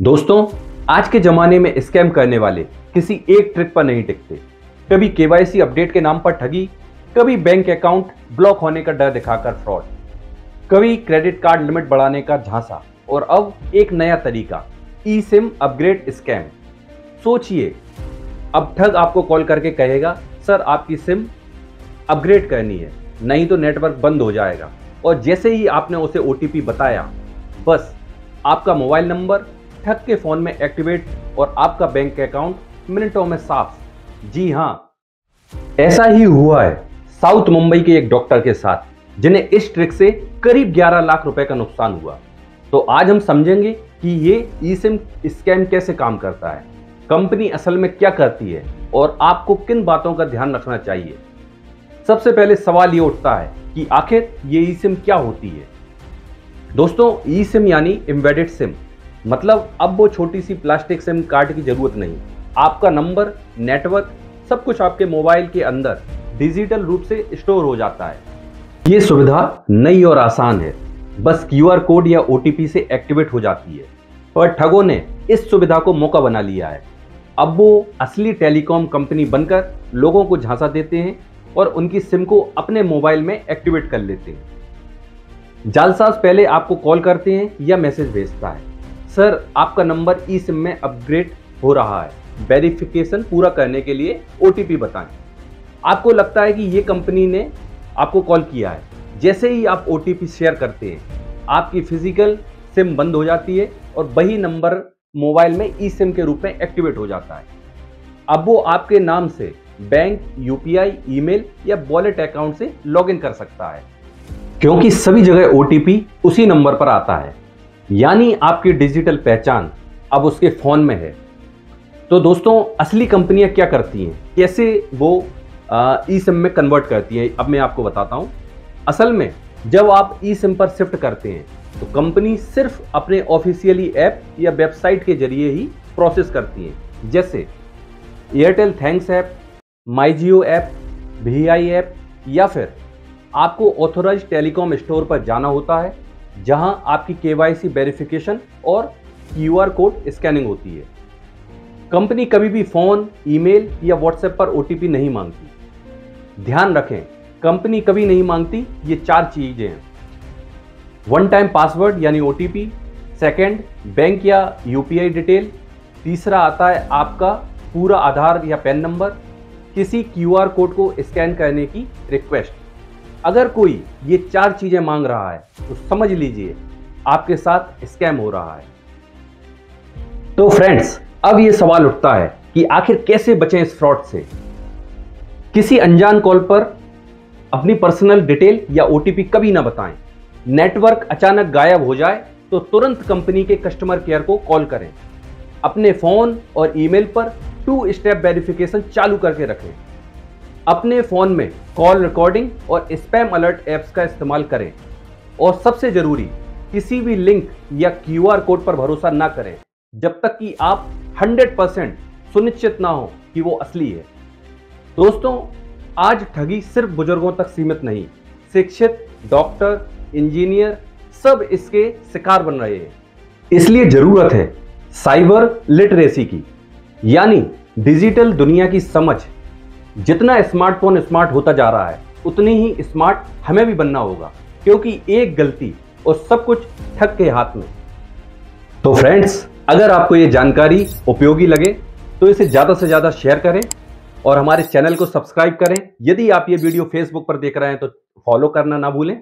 दोस्तों, आज के जमाने में स्कैम करने वाले किसी एक ट्रिक पर नहीं टिकते। कभी केवाईसी अपडेट के नाम पर ठगी, कभी बैंक अकाउंट ब्लॉक होने का डर दिखाकर फ्रॉड, कभी क्रेडिट कार्ड लिमिट बढ़ाने का झांसा और अब एक नया तरीका ई सिम अपग्रेड स्कैम। सोचिए, अब ठग आपको कॉल करके कहेगा, सर आपकी सिम अपग्रेड करनी है, नहीं तो नेटवर्क बंद हो जाएगा। और जैसे ही आपने उसे ओटीपी बताया, बस आपका मोबाइल नंबर ठग के फोन में एक्टिवेट और आपका बैंक अकाउंट मिनटों में साफ। जी हां, ऐसा ही हुआ है साउथ मुंबई के एक डॉक्टर के साथ, जिन्हें इस ट्रिक से करीब 11 लाख रुपए का नुकसान हुआ। तो आज हम समझेंगे कि ये ई सिम स्कैम कैसे काम करता है, कंपनी असल में क्या करती है और आपको किन बातों का ध्यान रखना चाहिए। सबसे पहले सवाल ये उठता है कि आखिर ये ई सिम क्या होती है। दोस्तों, ई सिम यानी एम्बेडेड सिम, मतलब अब वो छोटी सी प्लास्टिक सिम कार्ड की जरूरत नहीं। आपका नंबर, नेटवर्क, सब कुछ आपके मोबाइल के अंदर डिजिटल रूप से स्टोर हो जाता है। ये सुविधा नई और आसान है, बस क्यूआर कोड या ओटीपी से एक्टिवेट हो जाती है। पर ठगों ने इस सुविधा को मौका बना लिया है। अब वो असली टेलीकॉम कंपनी बनकर लोगों को झांसा देते हैं और उनकी सिम को अपने मोबाइल में एक्टिवेट कर लेते हैं। जालसाज पहले आपको कॉल करते हैं या मैसेज भेजता है, सर आपका नंबर ई सिम में अपग्रेड हो रहा है, वेरिफिकेशन पूरा करने के लिए ओटीपी बताएं। आपको लगता है कि ये कंपनी ने आपको कॉल किया है। जैसे ही आप ओटीपी शेयर करते हैं, आपकी फिजिकल सिम बंद हो जाती है और वही नंबर मोबाइल में ई सिम के रूप में एक्टिवेट हो जाता है। अब वो आपके नाम से बैंक, यूपीआई, ईमेल या वॉलेट अकाउंट से लॉगिन कर सकता है, क्योंकि सभी जगह ओटीपी उसी नंबर पर आता है, यानी आपकी डिजिटल पहचान अब उसके फोन में है। तो दोस्तों, असली कंपनियां क्या करती हैं, कैसे वो ई सिम में कन्वर्ट करती हैं, अब मैं आपको बताता हूं। असल में जब आप ई सिम पर शिफ्ट करते हैं तो कंपनी सिर्फ अपने ऑफिशियली ऐप या वेबसाइट के जरिए ही प्रोसेस करती है, जैसे एयरटेल थैंक्स ऐप, माई जियो ऐप, वीआई ऐप, या फिर आपको ऑथोराइज्ड टेलीकॉम स्टोर पर जाना होता है, जहां आपकी केवाईसी वेरिफिकेशन और क्यूआर कोड स्कैनिंग होती है। कंपनी कभी भी फोन, ईमेल या व्हाट्सएप पर ओटीपी नहीं मांगती। ध्यान रखें, कंपनी कभी नहीं मांगती ये 4 चीजें हैं। वन टाइम पासवर्ड यानी ओटीपी, सेकंड बैंक या यूपीआई डिटेल, तीसरा आता है आपका पूरा आधार या पैन नंबर, किसी क्यूआर कोड को स्कैन करने की रिक्वेस्ट। अगर कोई ये 4 चीजें मांग रहा है तो समझ लीजिए आपके साथ स्कैम हो रहा है। तो फ्रेंड्स, अब ये सवाल उठता है कि आखिर कैसे बचें इस फ्रॉड से। किसी अनजान कॉल पर अपनी पर्सनल डिटेल या ओटीपी कभी ना बताएं। नेटवर्क अचानक गायब हो जाए तो तुरंत कंपनी के कस्टमर केयर को कॉल करें। अपने फोन और ईमेल पर 2 स्टेप वेरिफिकेशन चालू करके रखें। अपने फोन में कॉल रिकॉर्डिंग और स्पैम अलर्ट ऐप्स का इस्तेमाल करें। और सबसे जरूरी, किसी भी लिंक या क्यूआर कोड पर भरोसा ना करें जब तक कि आप 100% सुनिश्चित ना हो कि वो असली है। दोस्तों, आज ठगी सिर्फ बुजुर्गों तक सीमित नहीं, शिक्षित, डॉक्टर, इंजीनियर सब इसके शिकार बन रहे हैं। इसलिए जरूरत है साइबर लिटरेसी की, यानी डिजिटल दुनिया की समझ। जितना स्मार्टफोन स्मार्ट होता जा रहा है, उतनी ही स्मार्ट हमें भी बनना होगा, क्योंकि एक गलती और सब कुछ ठग के हाथ में। तो फ्रेंड्स, अगर आपको ये जानकारी उपयोगी लगे तो इसे ज़्यादा से ज़्यादा शेयर करें और हमारे चैनल को सब्सक्राइब करें। यदि आप ये वीडियो फेसबुक पर देख रहे हैं तो फॉलो करना ना भूलें।